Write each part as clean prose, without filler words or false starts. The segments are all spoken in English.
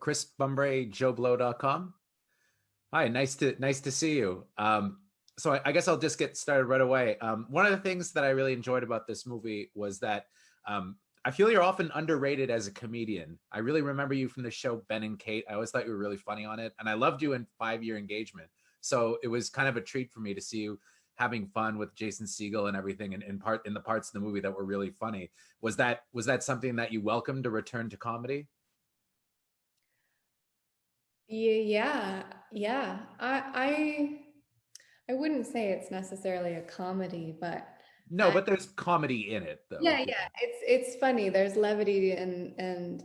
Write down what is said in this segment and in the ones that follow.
Chris Bumbre, JoBlo.com. Hi, nice to see you. So I guess I'll just get started right away. One of the things that I really enjoyed about this movie was that I feel you're often underrated as a comedian. I really remember you from the show Ben and Kate. I always thought you were really funny on it, and I loved you in 5 Year Engagement. So it was kind of a treat for me to see you having fun with Jason Segel and everything, and in the parts of the movie that were really funny. Was that something that you welcomed to return to comedy? Yeah, yeah. I wouldn't say it's necessarily a comedy, but No, I but there's comedy in it, though. yeah, yeah. It's funny. There's levity and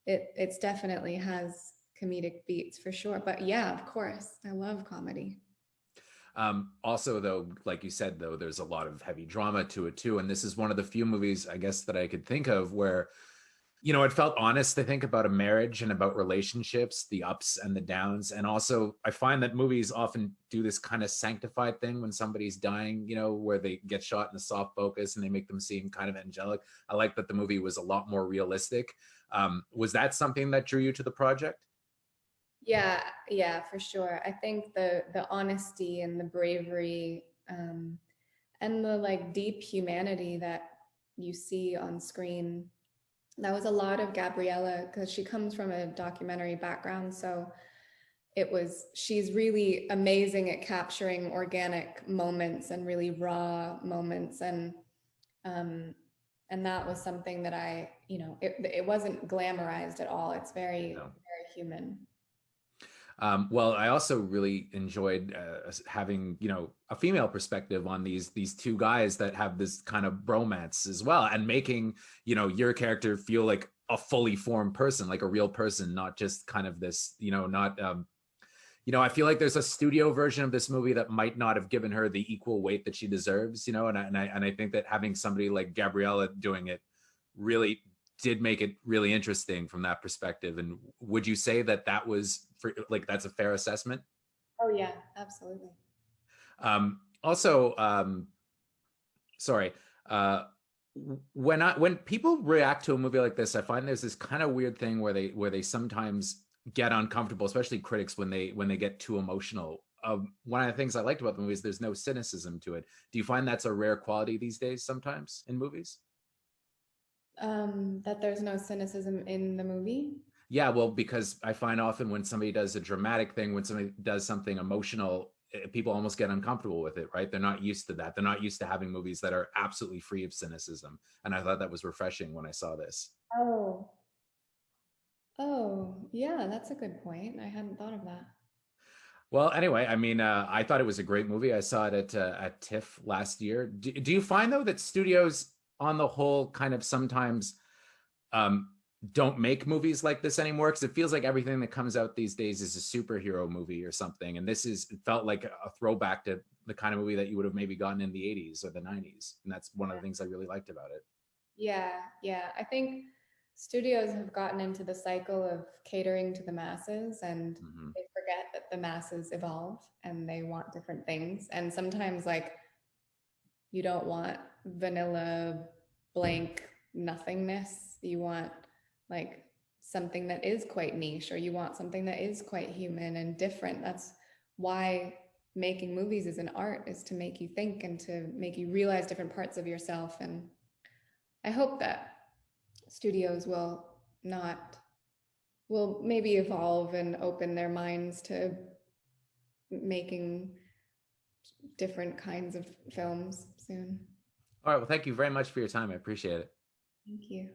it's definitely has comedic beats for sure. But yeah, of course. I love comedy. Also, though, like you said, though, there's a lot of heavy drama to it too. And this is one of the few movies, I guess, that I could think of where, it felt honest to think about a marriage and about relationships, the ups and the downs. And also, I find that movies often do this kind of sanctified thing when somebody's dying, where they get shot in a soft focus and they make them seem kind of angelic. I like that the movie was a lot more realistic. Was that something that drew you to the project? Yeah, yeah, for sure. I think the honesty and the bravery and the like deep humanity that you see on screen, that was a lot of Gabriella because she comes from a documentary background. So she's really amazing at capturing organic moments and really raw moments. Um, and that was something that it wasn't glamorized at all. It's very, No. very human. Well, I also really enjoyed having, a female perspective on these two guys that have this kind of bromance as well, and making, your character feel like a fully formed person, like a real person, not just kind of this, not I feel like there's a studio version of this movie that might not have given her the equal weight that she deserves, and I think that having somebody like Gabriella doing it really did make it really interesting from that perspective. And would you say that that was for like that's a fair assessment? Oh yeah, absolutely. Also, sorry. Uh, when people react to a movie like this, I find there's this kind of weird thing where they sometimes get uncomfortable, especially critics when they get too emotional. One of the things I liked about the movie is there's no cynicism to it. Do you find that's a rare quality these days sometimes in movies? That there's no cynicism in the movie. Yeah, well, because I find often when somebody does a dramatic thing, when somebody does something emotional, people almost get uncomfortable with it, right? They're not used to that. They're not used to having movies that are absolutely free of cynicism. And I thought that was refreshing when I saw this. Oh, oh, yeah, that's a good point. I hadn't thought of that. Well, anyway, I mean, I thought it was a great movie. I saw it at TIFF last year. Do you find though that studios, on the whole, kind of sometimes um, don't make movies like this anymore? Because it feels like everything that comes out these days is a superhero movie or something, and it felt like a throwback to the kind of movie that you would have maybe gotten in the '80s or the '90s, and that's one of the things I really liked about it. Yeah, yeah. I think studios have gotten into the cycle of catering to the masses and Hmm. they forget that the masses evolve and they want different things. And sometimes like you don't want vanilla blank nothingness. You want like something that is quite niche, or you want something that is quite human and different. That's why making movies is an art, is to make you think and to make you realize different parts of yourself. And I hope that studios not will maybe evolve and open their minds to making different kinds of films soon. All right, well, thank you very much for your time. I appreciate it. Thank you.